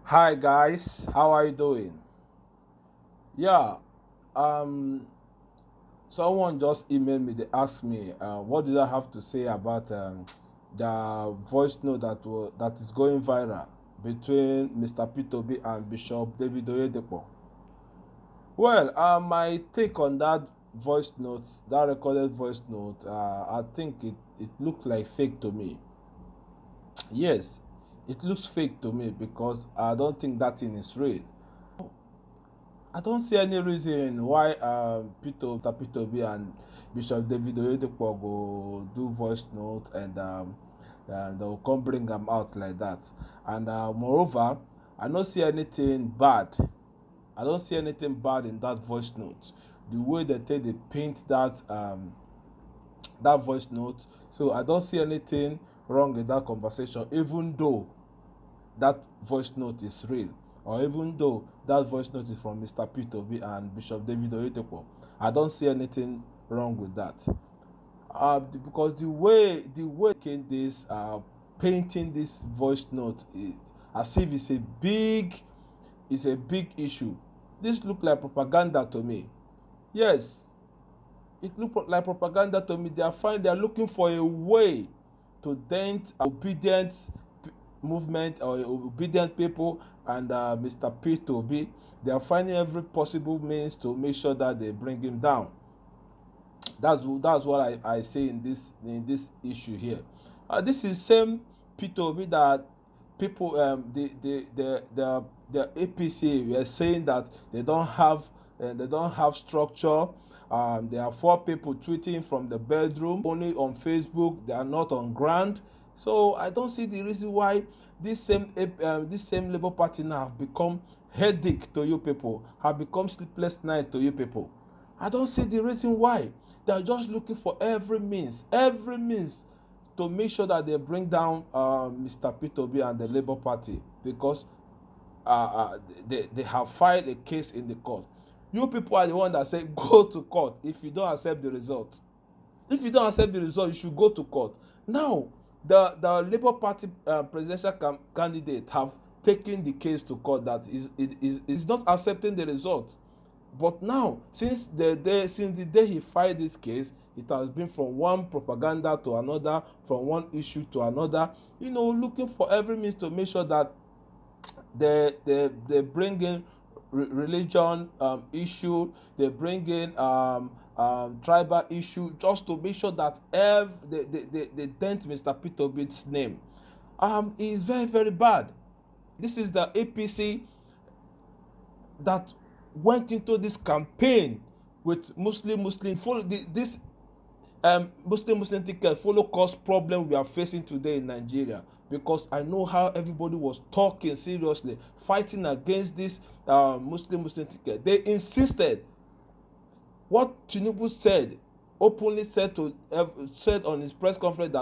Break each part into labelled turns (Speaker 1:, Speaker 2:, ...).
Speaker 1: Hi guys, how are you doing? Yeah, um, someone just emailed me. They asked me, what did I have to say about the voice note that is going viral between Mr. P2B and Bishop David Oyedepo. Well, my take on that voice note, that recorded voice note, I think it looked like fake to me. Yes, it looks fake to me because I don't think that thing is real. I don't see any reason why Peter B and Bishop David Oyedepo go do voice note and they'll come bring them out like that. And moreover, I don't see anything bad. I don't see anything bad in that voice note. The way they paint that voice note, so I don't see anything wrong in that conversation, even though that voice note is real, or even though that voice note is from Mr. P2B and Bishop David Oyedepo. I don't see anything wrong with that. Because the way this painting this voice note as if it's a big issue. This look like propaganda to me. Yes, it look like propaganda to me. They are looking for a way to dent obedient movement or obedient people and Mr. P2B. They are finding every possible means to make sure that they bring him down. That's what I say in this issue here. This is same P2B that people the APC were saying that they don't have structure. There are four people tweeting from the bedroom only on Facebook. They are not on ground. So I don't see the reason why this same Labour Party now have become headache to you people, have become sleepless night to you people. I don't see the reason why. They are just looking for every means to make sure that they bring down Mr. P2B and the Labour Party because they have filed a case in the court. You people are the one that say go to court if you don't accept the result. If you don't accept the result, you should go to court. Now, the Labour Party presidential candidate have taken the case to court that is not accepting the result. But now, since the day he filed this case, it has been from one propaganda to another, from one issue to another. Looking for every means to make sure that they bring in religion issue, they bring in tribal issue, just to make sure that they dent Mr. P2B's name. Is very very bad. This is the APC that went into this campaign with Muslim follow this Muslim ticket follow cause problem we are facing today in Nigeria, because I know how everybody was talking seriously, fighting against this Muslim ticket. They insisted what Tinubu said, openly said on his press conference,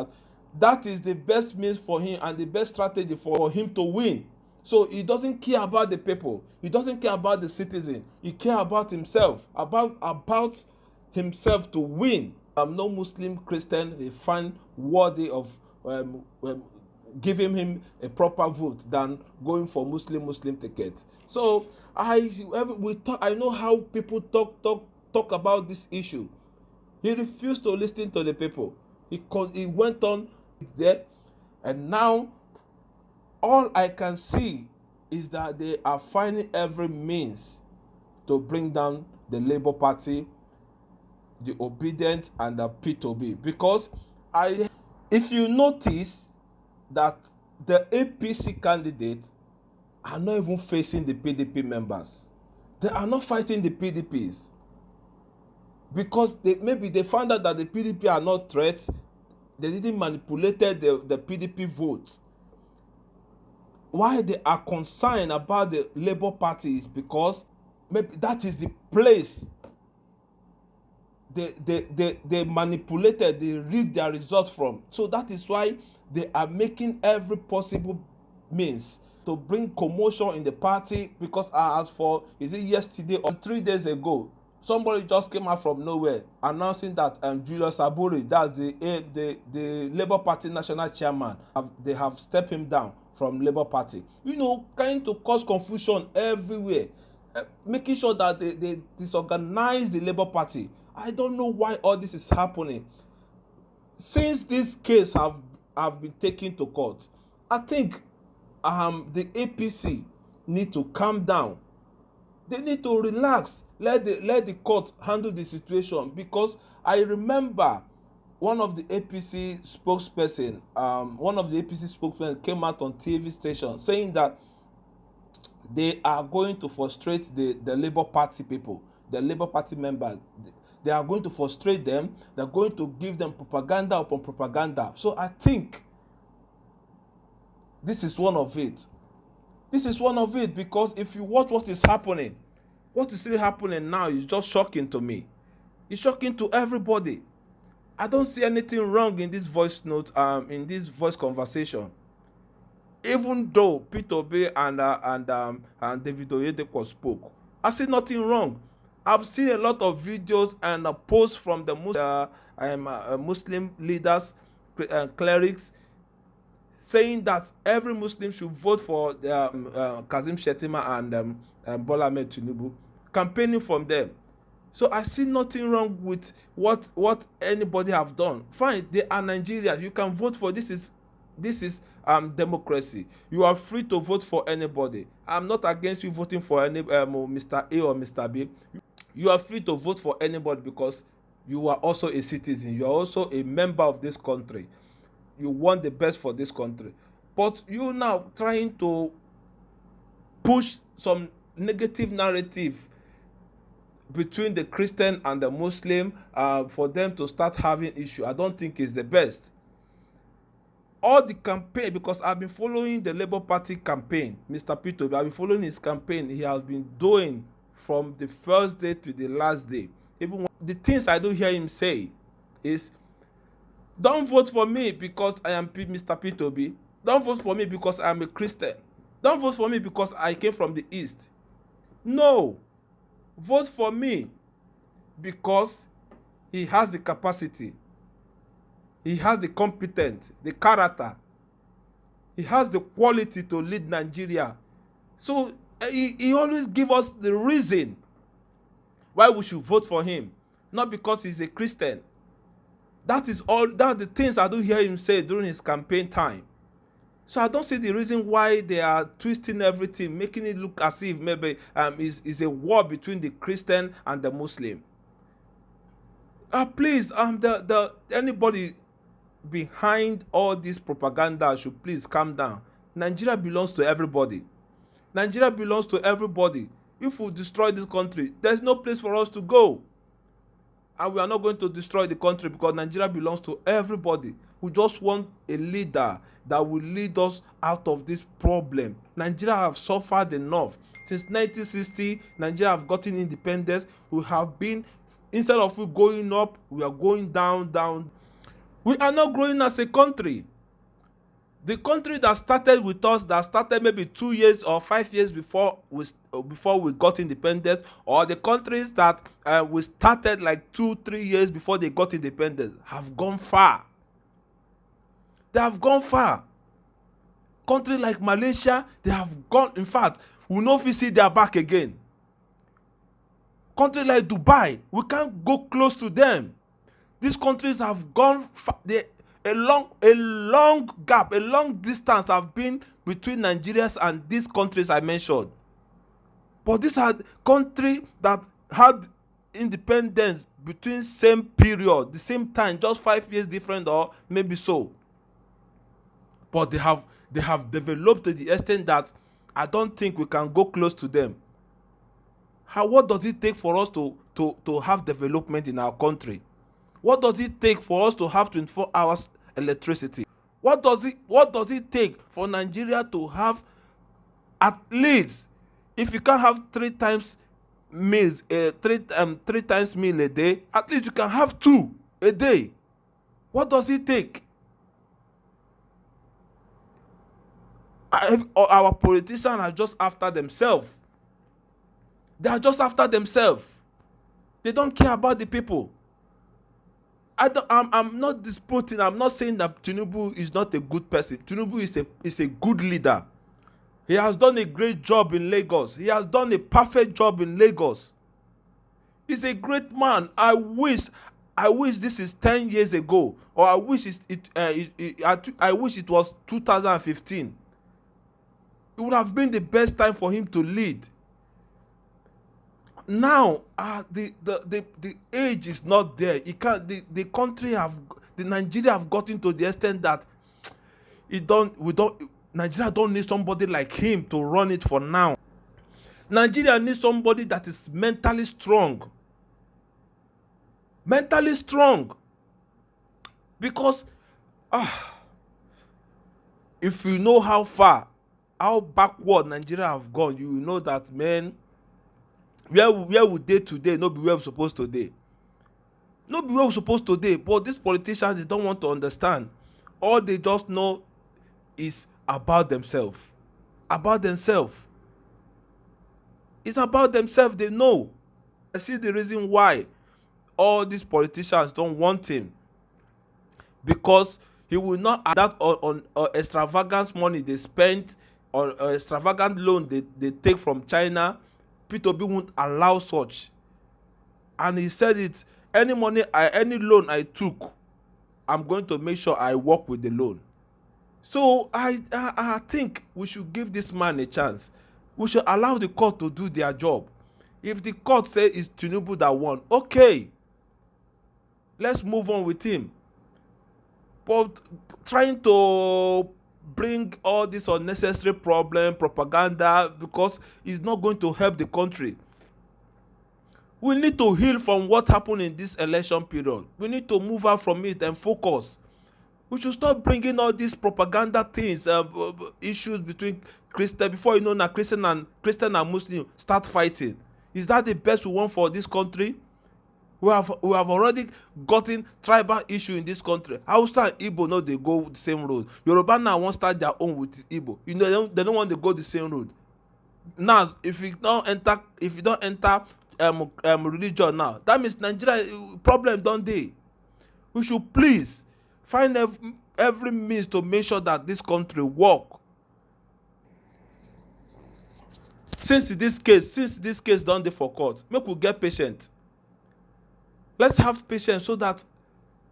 Speaker 1: that is the best means for him and the best strategy for him to win. So he doesn't care about the people, he doesn't care about the citizen, he care about himself, about himself to win. No Muslim Christian they find worthy of giving him a proper vote than going for Muslim ticket. So I know how people talk about this issue. He refused to listen to the people. He went on there, and now all I can see is that they are finding every means to bring down the Labour Party, the Obedient, and the P2B. Because if you notice that the APC candidate are not even facing the PDP members, they are not fighting the PDPs, because maybe they found out that the PDP are not threats. They didn't manipulate the PDP votes. Why they are concerned about the Labour Party is because maybe that is the place they manipulated, they rigged their results from. So that is why they are making every possible means to bring commotion in the party. Because as for, is it yesterday or 3 days ago, somebody just came out from nowhere announcing that Julius Aburi, that's the Labour Party national chairman, they have stepped him down from Labour Party, trying to cause confusion everywhere, making sure that they disorganize the Labour Party. I don't know why all this is happening. Since this case have been taken to court, I think the APC need to calm down. They need to relax, let the court handle the situation, because I remember one of the APC spokesperson came out on TV station saying that they are going to frustrate the Labour Party people, the Labour Party members. They are going to frustrate them. They're going to give them propaganda upon propaganda. So I think this is one of it. This is one of it, because if you watch what is happening, what is really happening now is just shocking to me. It's shocking to everybody. I don't see anything wrong in this voice note, in this voice conversation. Even though Peter Obi and David Oyedepo spoke, I see nothing wrong. I've seen a lot of videos and posts from the Muslim leaders, clerics, saying that every Muslim should vote for Kazim Shettima and Bola Ahmed Tinubu, campaigning from them. So I see nothing wrong with what anybody have done. Fine, they are Nigerians. You can vote for this is democracy. You are free to vote for anybody. I'm not against you voting for any Mr. A or Mr. B. You are free to vote for anybody because you are also a citizen. You are also a member of this country. You want the best for this country. But you now trying to push some negative narrative between the Christian and the Muslim for them to start having issue. I don't think it's the best. All the campaign, because I've been following the Labour Party campaign, Mr. Peter, I've been following his campaign. He has been doing from the first day to the last day. Even the things I do hear him say is, don't vote for me because I am Mr. Peter Obi. Don't vote for me because I am a Christian. Don't vote for me because I came from the East. No. Vote for me because he has the capacity. He has the competence, the character. He has the quality to lead Nigeria. So he always gives us the reason why we should vote for him. Not because he's a Christian. That is the things I do hear him say during his campaign time. So I don't see the reason why they are twisting everything, making it look as if maybe is a war between the Christian and the Muslim. Please, anybody behind all this propaganda should please calm down. Nigeria belongs to everybody. Nigeria belongs to everybody. If we destroy this country, there's no place for us to go. And we are not going to destroy the country because Nigeria belongs to everybody. We just want a leader that will lead us out of this problem. Nigeria have suffered enough. Since 1960, Nigeria have gotten independence. We have been, instead of we going up, we are going down, down. We are not growing as a country. The country that started with us, that started maybe 2 years or 5 years before we got independence, or the countries that we started like 2-3 years before they got independence, have gone far. They have gone far. Countries like Malaysia, they have gone. In fact, we know if we see they are back again. Countries like Dubai, we can't go close to them. These countries have gone far. A long gap, a long distance have been between Nigerians and these countries I mentioned. But these are countries that had independence between same period, the same time, just 5 years different or maybe so. But they have developed to the extent that I don't think we can go close to them. What does it take for us to have development in our country? What does it take for us to have 24 hours electricity? What does it take for Nigeria to have at least, if you can't have 3 times meals, three times meal a day, at least you can have 2 a day? What does it take? Our politicians are just after themselves. They are just after themselves. They don't care about the people. I'm not disputing. I'm not saying that Tinubu is not a good person. Tinubu is a good leader. He has done a great job in Lagos. He has done a perfect job in Lagos. He's a great man. I wish this is 10 years ago, or I wish I wish it was 2015. It would have been the best time for him to lead. Now, the age is not there. You can't. The country the Nigeria have gotten to the extent that Nigeria don't need somebody like him to run it for now. Nigeria needs somebody that is mentally strong. Mentally strong. Because if you know how backward Nigeria have gone, you will know that, man, where we dey today, no be where we supposed to dey. No be where we supposed to dey. But these politicians, they don't want to understand. All they just know is about themselves. About themselves. It's about themselves, they know. I see the reason why all these politicians don't want him. Because he will not add that on extravagant money they spent, or extravagant loan they take from China. P2B won't allow such. And he said it, any loan I took, I'm going to make sure I work with the loan. So I think we should give this man a chance. We should allow the court to do their job. If the court says it's Tinubu that won, okay, let's move on with him. But trying to bring all this unnecessary propaganda, because it's not going to help the country. We need to heal from what happened in this election period. We need to move out from it and focus. We should stop bringing all these propaganda things, issues between Christian. Before you know, now Christian and Muslim start fighting. Is that the best we want for this country? We have already gotten tribal issue in this country. Hausa and Igbo know they go the same road. Yoruba now want start their own with Igbo. You know, they don't want to go the same road. Now, if you don't enter religion now, that means Nigeria problem don't they? We should please find every means to make sure that this country work. Since this case don't dey for court, make we get patient. Let's have patience so that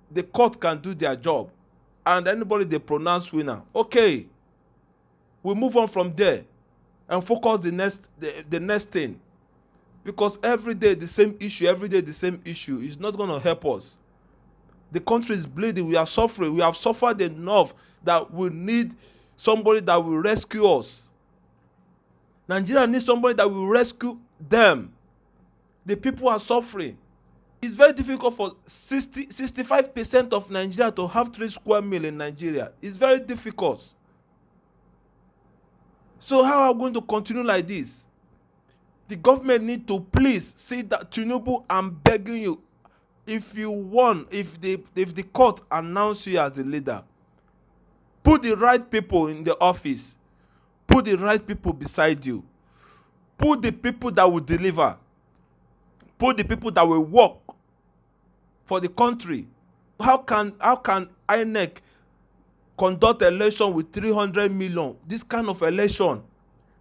Speaker 1: the court can do their job, and anybody they pronounce winner, okay, we move on from there and focus the next thing. Because every day the same issue is not going to help us. The country is bleeding. We are suffering. We have suffered enough that we need somebody that will rescue us. Nigeria needs somebody that will rescue them. The people are suffering. It's very difficult for 65% of Nigeria to have 3 square meals in Nigeria. It's very difficult. So how are we going to continue like this? The government need to please see that Tinubu, I'm begging you, if you won, if the court announce you as the leader, put the right people in the office. Put the right people beside you. Put the people that will deliver. Put the people that will work for the country. How can INEC conduct election with 300 million? This kind of election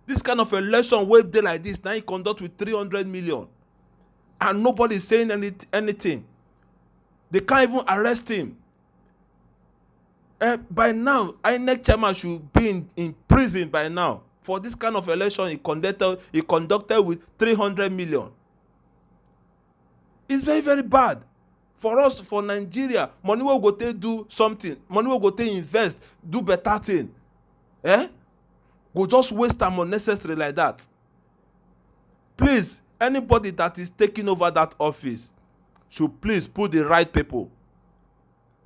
Speaker 1: wey dey like this, now you conduct with 300 million, and nobody is saying anything. They can't even arrest him. By now, INEC chairman should be in prison by now for this kind of election he conducted with 300 million. It's very, very bad. For us, for Nigeria, money will go to do something. Money will go to invest, do better thing. Go just waste time unnecessary like that. Please, anybody that is taking over that office should please put the right people.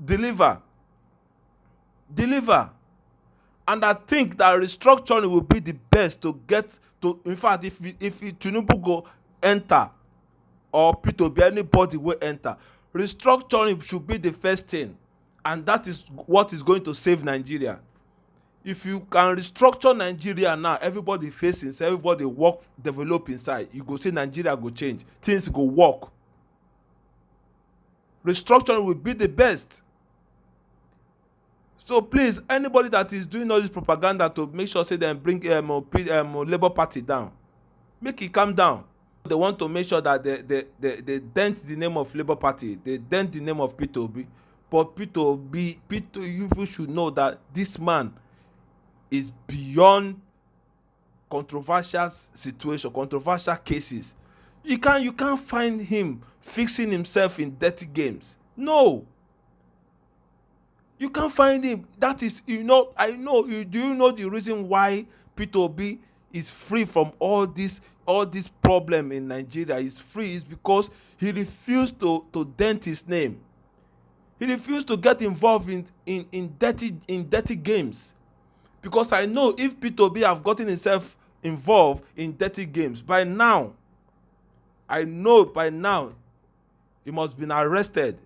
Speaker 1: Deliver. And I think that restructuring will be the best to get to. In fact, if Tinubu go enter, or P2B, anybody will enter, restructuring should be the first thing, and that is what is going to save Nigeria. If you can restructure Nigeria now, everybody faces, everybody work, develop inside, you go see Nigeria go change, things go work. Restructuring will be the best. So please, anybody that is doing all this propaganda to make sure say them bring Labour Party down, make it calm down. They want to make sure that they dent the name of Labour Party, they dent the name of Peter Obi. But you people should know that this man is beyond controversial situation, controversial cases. You can't find him fixing himself in dirty games. No. You can't find him. That is, do you know the reason why Peter Obi is free from all this problem in Nigeria? Is free is because he refused to dent his name. He refused to get involved in dirty games. Because I know if Peter Obi have gotten himself involved in dirty games, by now he must have been arrested.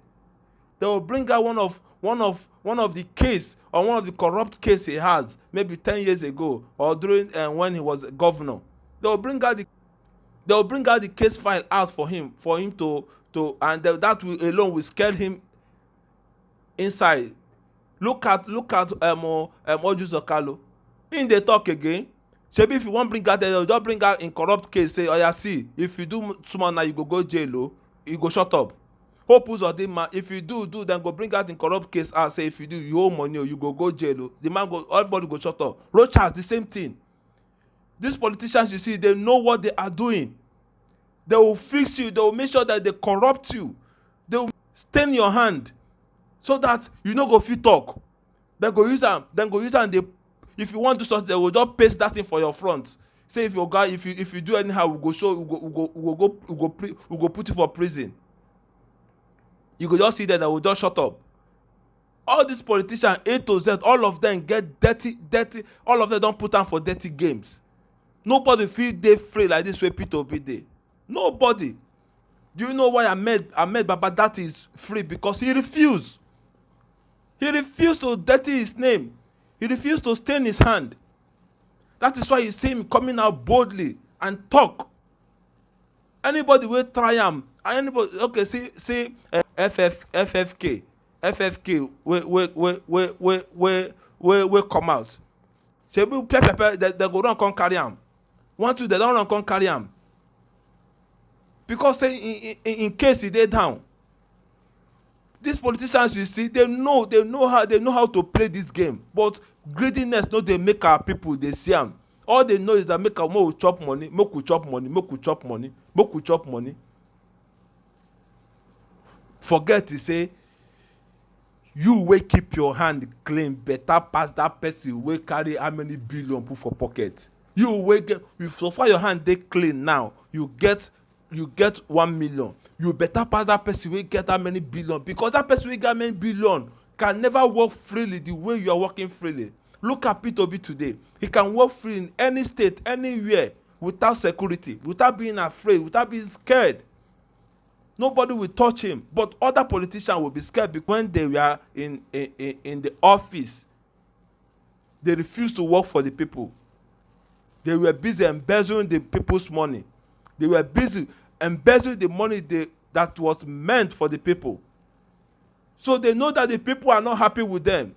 Speaker 1: They will bring out one of the case, or one of the corrupt case he had maybe 10 years ago, or during when he was governor. They will bring out the case file out for him to and that will alone will scare him inside. Look at Oju Zokalo. In the talk again, shebi if you wan bring out, they'll just bring out in corrupt case, say oya see, if you do small now you go jail o, you go shut up. Hope Uzodinma, if you do then go bring out in corrupt case out, say if you do you owe money or you go jail o, the man go, everybody go shut up. Rochas the same thing. These politicians you see, they know what they are doing. They will fix you, they will make sure that they corrupt you, they will stain your hand so that you no go fit talk. Then go use am they, if you want to do something, they will just paste that thing for your front. Say if your guy, if you do anyhow, we go put you for prison. You go just see that they will just shut up. All these politicians A to Z, all of them get dirty, all of them don't put on for dirty games. Nobody feel they free like this way Peter Obi dey. Nobody. Do you know why Ahmed Baba that is free? Because he refused. He refused to dirty his name. He refused to stain his hand. That is why you see him coming out boldly and talk. Anybody will try him. Anybody, okay, see FFK we come out. Say they go run come carry him. They don't run come carry him. Because say in case he dey down. These politicians, you see, they know how to play this game. But greediness, no, they make our people, they see them. All they know is that make we chop money, make we chop money. Forget to say, you will keep your hand clean, better pass that person will carry how many billion put for pocket. You will get, if so far your hand they clean now, you get 1 million. You better pass that person will get that many billion, because that person will get many billion can never work freely the way you are working freely. Look at Peter Obi today. He can work free in any state, anywhere, without security, without being afraid, without being scared. Nobody will touch him. But other politicians will be scared because when they were in the office, they refused to work for the people. They were busy embezzling the people's money. They were busy embezzling the money that was meant for the people. So they know that the people are not happy with them.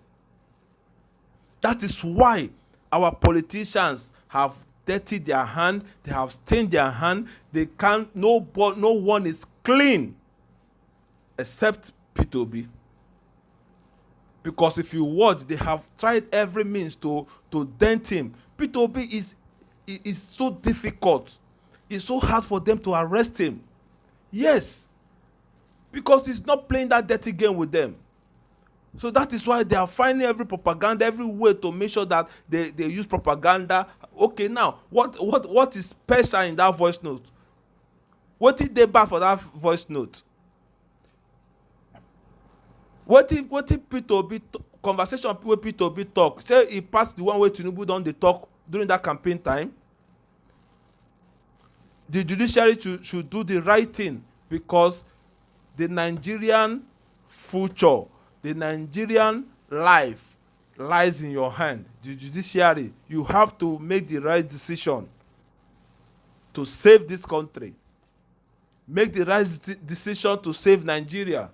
Speaker 1: That is why our politicians have dirtied their hand, they have stained their hand, they can't, no one is clean except Peter Obi. Because if you watch, they have tried every means to dent him. Peter Obi is so difficult. It's so hard for them to arrest him. Yes. Because he's not playing that dirty game with them. So that is why they are finding every propaganda, every way to make sure that they use propaganda. Okay, now, what is special in that voice note? What did they buy for that voice note? What did Peter Obi conversation with Peter Obi talk? Say he passed the one way Tinubu don dey talk during that campaign time. The judiciary should do the right thing, because the Nigerian future, the Nigerian life lies in your hand. The judiciary, you have to make the right decision to save this country. Make the right decision to save Nigeria.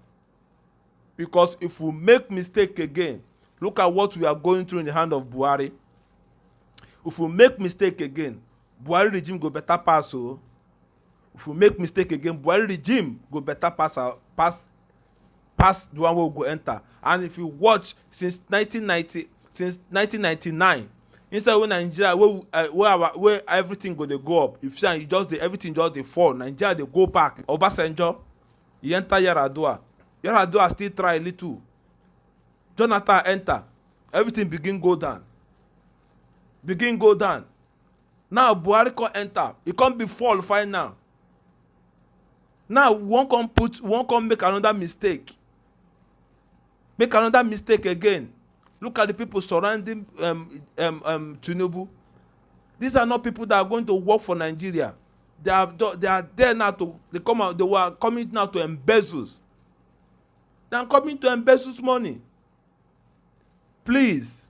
Speaker 1: Because if we make mistake again, look at what we are going through in the hand of Buhari. If we make mistake again, Buhari regime go better pass. So if we make mistake again, Buhari regime go better pass the one wey we go enter. And if you watch since 1999, instead when Nigeria where everything go dey go up, if you just everything just dey fall, Nigeria dey go back. Obasanjo, he enter Yaradua still try a little. Jonathan enter, everything begin go down. Now Buhari come enter, e come be fall fine now. Now we come make another mistake. Again. Look at the people surrounding Tinubu. These are not people that are going to work for Nigeria. They are there now to they were coming now to embezzle. They are coming to embezzle money. Please,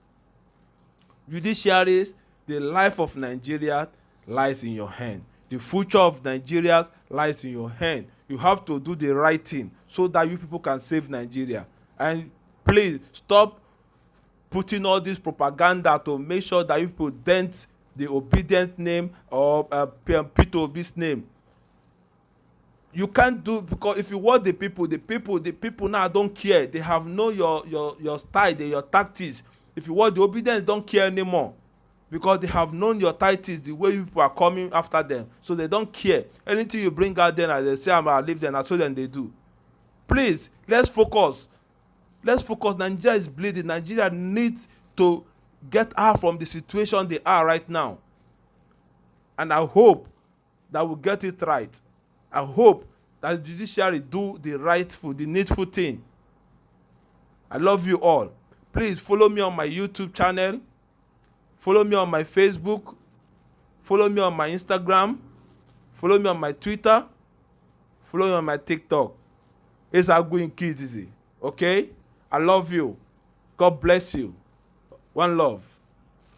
Speaker 1: judiciaries, the life of Nigeria lies in your hand. The future of Nigeria lies in your hand. You have to do the right thing so that you people can save Nigeria. And please stop putting all this propaganda to make sure that you people dent the obedient name or Peter Obi's name. You can't do, because if you want the people now don't care. They have know your style, your tactics. If you want the obedience, don't care anymore, because they have known your tactics, the way people are coming after them, so they don't care. Anything you bring out there, and they say I'll leave them, and so then they do. Please, let's focus. Nigeria is bleeding. Nigeria needs to get out from the situation they are right now. And I hope that we'll get it right. I hope that the judiciary do the needful thing. I love you all. Please follow me on my YouTube channel. Follow me on my Facebook. Follow me on my Instagram. Follow me on my Twitter. Follow me on my TikTok. It's Agu Kids. Okay? I love you. God bless you. One love.